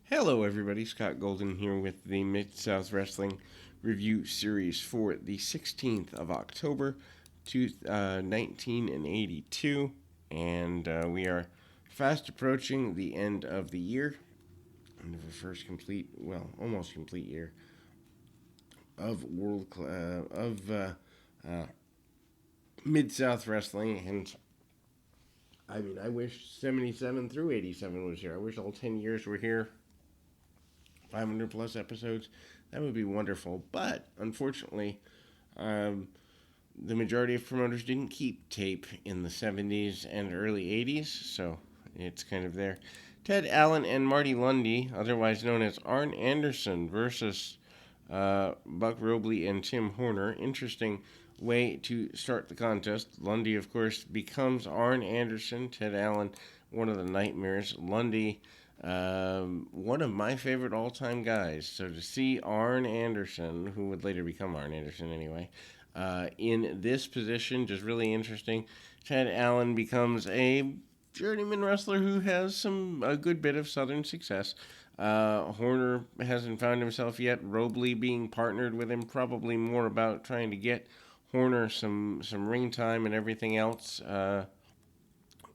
Hello, everybody. Scott Golden here with the Mid-South Wrestling Review Series for the 16th of October, 1982. And we are fast approaching the end of the year, end of the first almost complete year of Mid-South Wrestling. And I wish 77 through 87 was here. I wish all 10 years were here. 500 plus episodes. That would be wonderful. But unfortunately, the majority of promoters didn't keep tape in the 70s and early 80s, so it's kind of there. Ted Allen and Marty Lundy, otherwise known as Arn Anderson versus Buck Robley and Tim Horner. Interesting way to start the contest. Lundy, of course, becomes Arn Anderson. Ted Allen, one of the nightmares. Lundy, one of my favorite all-time guys. So to see Arn Anderson, who would later become Arn Anderson anyway, in this position, just really interesting. Ted Allen becomes a journeyman wrestler who has a good bit of Southern success. Horner hasn't found himself yet. Robley being partnered with him, probably more about trying to get Horner some ring time and everything else.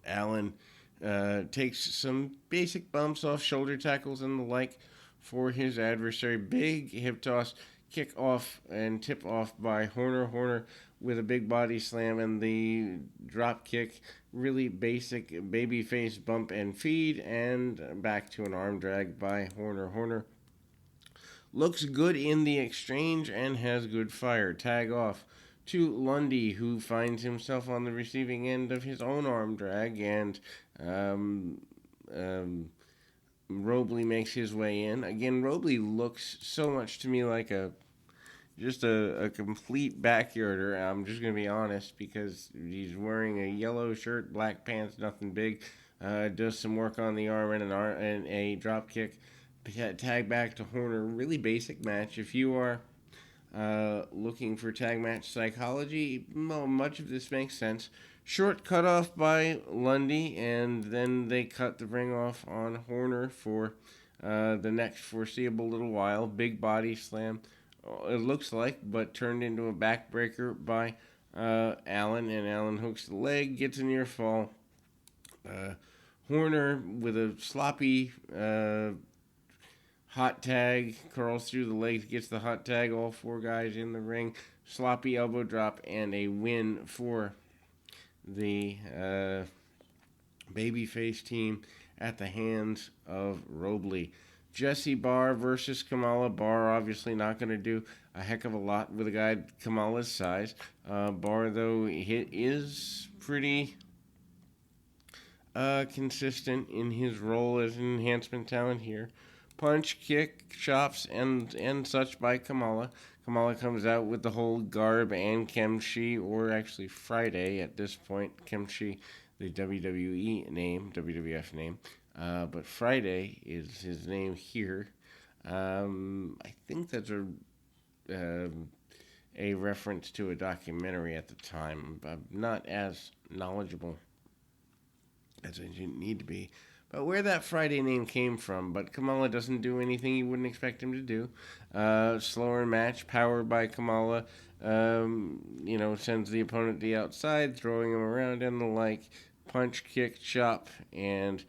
Allen takes some basic bumps off shoulder tackles and the like for his adversary. Big hip toss, kick off and tip off by Horner. Horner with a big body slam and the drop kick. Really basic babyface bump and feed, and back to an arm drag by Horner. Horner looks good in the exchange and has good fire. Tag off to Lundy, who finds himself on the receiving end of his own arm drag, and Robley makes his way in. Again, Robley looks so much to me like just a complete backyarder. I'm just going to be honest, because he's wearing a yellow shirt, black pants, nothing big. Does some work on the arm and a drop kick. Tag back to Horner. Really basic match. If you are looking for tag match psychology, well, much of this makes sense. Short cutoff by Lundy, and then they cut the ring off on Horner for the next foreseeable little while. Big body slam, it looks like, but turned into a backbreaker by Allen, and Allen hooks the leg, gets a near fall. Horner with a sloppy hot tag, curls through the legs, gets the hot tag, all four guys in the ring. Sloppy elbow drop, and a win for the babyface team at the hands of Robley. Jesse Barr versus Kamala. Barr obviously not going to do a heck of a lot with a guy Kamala's size. Barr, though, is pretty consistent in his role as an enhancement talent here. Punch, kick, chops, and such by Kamala. Kamala comes out with the whole garb and Kemchi, or actually Friday at this point. Kemchi, the WWE name, WWF name. But Friday is his name here. I think that's a reference to a documentary at the time. I'm not as knowledgeable as I need to be. But where that Friday name came from, but Kamala doesn't do anything you wouldn't expect him to do. Slower match, powered by Kamala. Sends the opponent to the outside, throwing him around and the like. Punch, kick, chop, and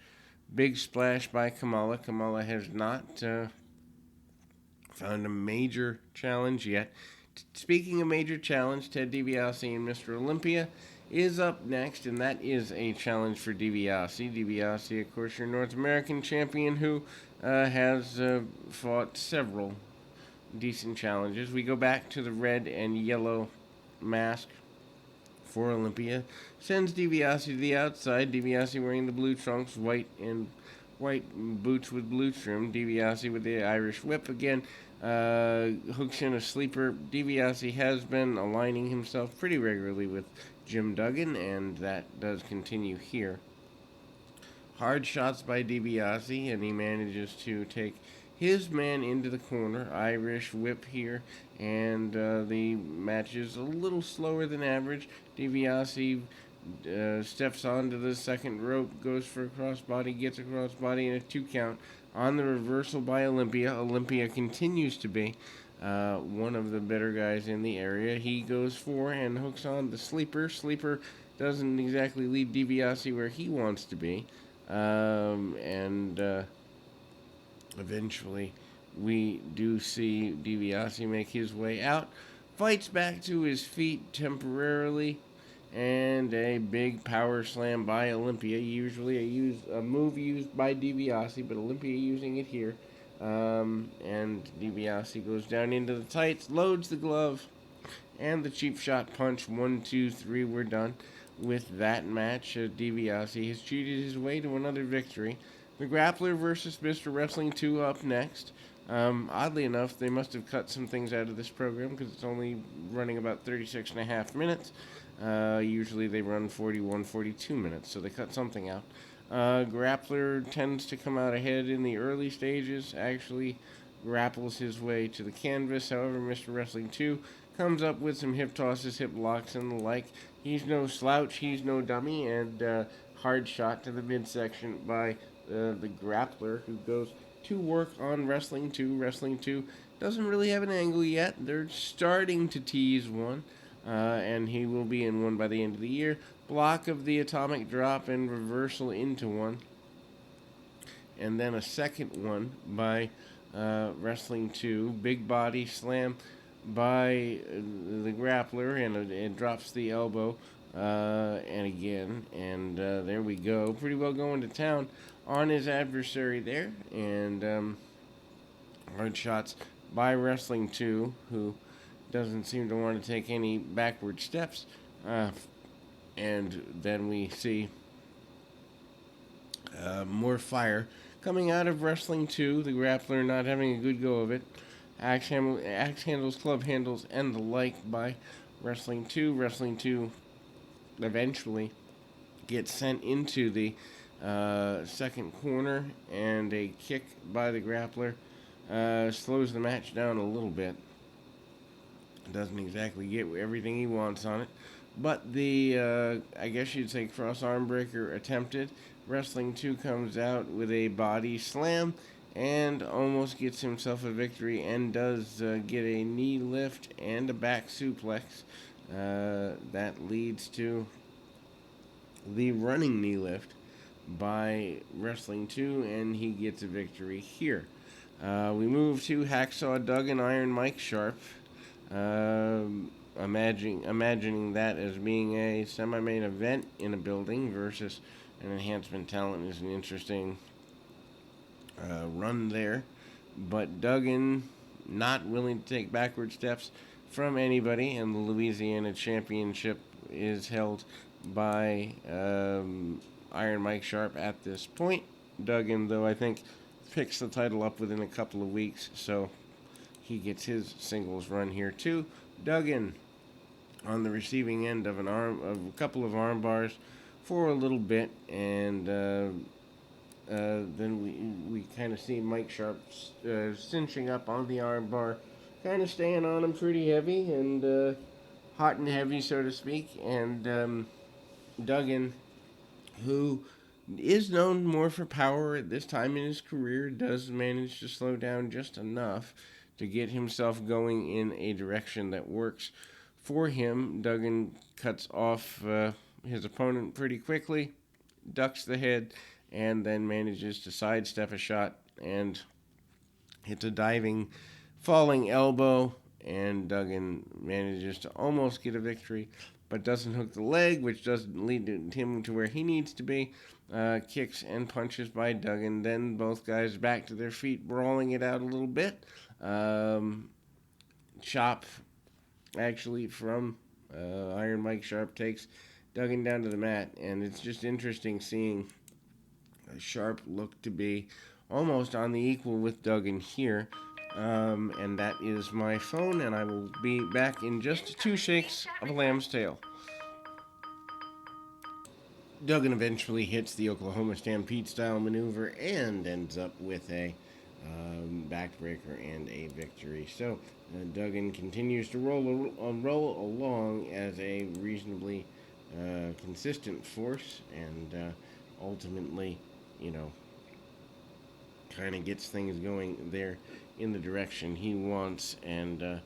big splash by Kamala. Kamala has not found a major challenge yet. Speaking of major challenge, Ted DiBiase and Mr. Olympia is up next, and that is a challenge for DiBiase. DiBiase, of course, your North American champion, who has fought several decent challenges. We go back to the red and yellow mask for Olympia. Sends DiBiase to the outside. DiBiase wearing the blue trunks, white boots with blue trim. DiBiase with the Irish whip again. Hooks in a sleeper. DiBiase has been aligning himself pretty regularly with Jim Duggan, and that does continue here. Hard shots by DiBiase, and he manages to take his man into the corner. Irish whip here, and the match is a little slower than average. DiBiase steps onto the second rope, goes for a crossbody, gets a crossbody, and a 2 count. on the reversal by Olympia. Olympia continues to be one of the better guys in the area. He goes for and hooks on the sleeper. Sleeper doesn't exactly lead DiBiase where he wants to be. And eventually we do see DiBiase make his way out. Fights back to his feet temporarily. And a big power slam by Olympia. Usually a move used by DiBiase, but Olympia using it here. And DiBiase goes down into the tights, loads the glove, and the cheap shot punch. 1, 2, 3, we're done with that match. DiBiase has cheated his way to another victory. The Grappler versus Mr. Wrestling 2 up next. Oddly enough, they must have cut some things out of this program because it's only running about 36 and a half minutes. Usually they run 41, 42 minutes, so they cut something out. Grappler tends to come out ahead in the early stages, actually grapples his way to the canvas. However, Mr. Wrestling 2 comes up with some hip tosses, hip locks, and the like. He's no slouch, he's no dummy, and hard shot to the midsection by the Grappler, who goes to work on Wrestling 2. Wrestling 2 doesn't really have an angle yet. They're starting to tease one. And he will be in one by the end of the year. Block of the atomic drop and reversal into one. And then a second one by Wrestling 2. Big body slam by the Grappler, and it drops the elbow. And again, and there we go. Pretty well going to town on his adversary there. And hard shots by Wrestling 2, who doesn't seem to want to take any backward steps. And then we see more fire coming out of Wrestling 2. The Grappler not having a good go of it. Axe handles, club handles, and the like by Wrestling 2. Wrestling 2 eventually gets sent into the second corner, and a kick by the Grappler slows the match down a little bit. Doesn't exactly get everything he wants on it. But the, I guess you'd say, cross arm breaker attempted. Wrestling 2 comes out with a body slam and almost gets himself a victory, and does get a knee lift and a back suplex. That leads to the running knee lift by Wrestling 2, and he gets a victory here. We move to Hacksaw Doug and Iron Mike Sharp. Imagining that as being a semi-main event in a building versus an enhancement talent is an interesting run there. But Duggan not willing to take backward steps from anybody, and the Louisiana Championship is held by Iron Mike Sharp at this point. Duggan, though, I think picks the title up within a couple of weeks, so he gets his singles run here too. Duggan on the receiving end of a couple of arm bars for a little bit, and then we kind of see Mike Sharp cinching up on the arm bar, kind of staying on him pretty heavy, and hot and heavy, so to speak. And Duggan, who is known more for power at this time in his career, does manage to slow down just enough to get himself going in a direction that works for him. Duggan cuts off his opponent pretty quickly, ducks the head, and then manages to sidestep a shot and hits a diving, falling elbow, and Duggan manages to almost get a victory, but doesn't hook the leg, which doesn't lead him to where he needs to be. Kicks and punches by Duggan. Then both guys back to their feet, brawling it out a little bit. Chop, actually, from Iron Mike Sharp takes Duggan down to the mat, and it's just interesting seeing Sharp look to be almost on the equal with Duggan here. And that is my phone, and I will be back in just 2 shakes of a lamb's tail. Duggan eventually hits the Oklahoma Stampede style maneuver and ends up with a backbreaker and a victory. So Duggan continues to roll along as a reasonably consistent force, and ultimately, kind of gets things going there in the direction he wants, and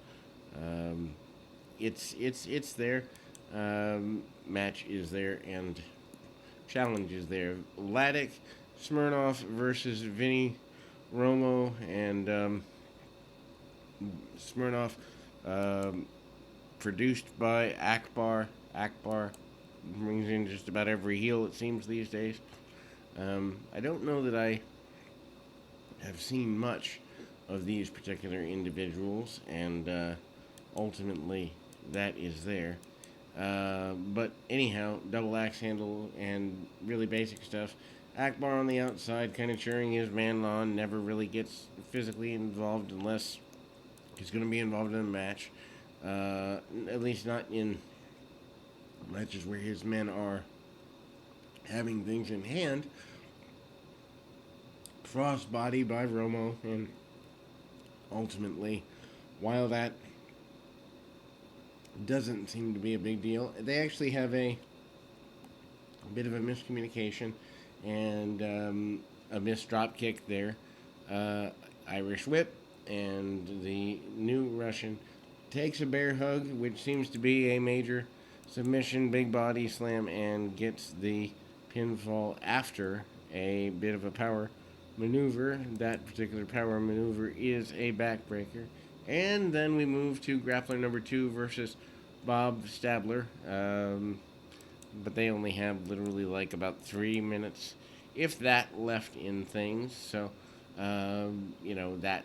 it's there. Match is there, and challenge is there. Laddick, Smirnoff versus Vinny Romo, and Smirnoff, um, produced by Akbar. Akbar brings in just about every heel, it seems, these days. I don't know that I have seen much of these particular individuals, and ultimately that is there. But anyhow, double axe handle and really basic stuff. Akbar on the outside, kind of cheering his man on, never really gets physically involved unless he's going to be involved in a match. At least not in matches where his men are having things in hand. Crossbody by Romo, and ultimately, while that doesn't seem to be a big deal, they actually have a bit of a miscommunication and a missed drop kick there. Irish whip, and the new Russian takes a bear hug, which seems to be a major submission, big body slam, and gets the pinfall after a bit of a power maneuver. That particular power maneuver is a backbreaker. And then we move to grappler number 2 versus Bob Stabler. But they only have literally like about 3 minutes, if that, left in things. So, that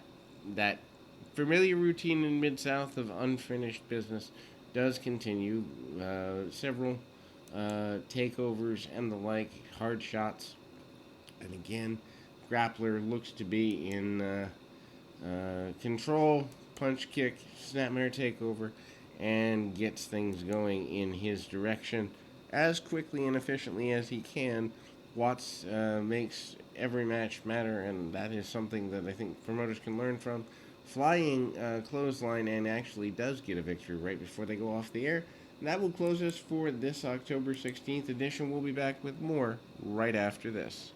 familiar routine in Mid-South of unfinished business does continue. Several takeovers and the like, hard shots. And again, grappler looks to be in control, punch kick, snapmare takeover, and gets things going in his direction as quickly and efficiently as he can. Watts makes every match matter, and that is something that I think promoters can learn from. Flying clothesline, and actually does get a victory right before they go off the air. And that will close us for this October 16th edition. We'll be back with more right after this.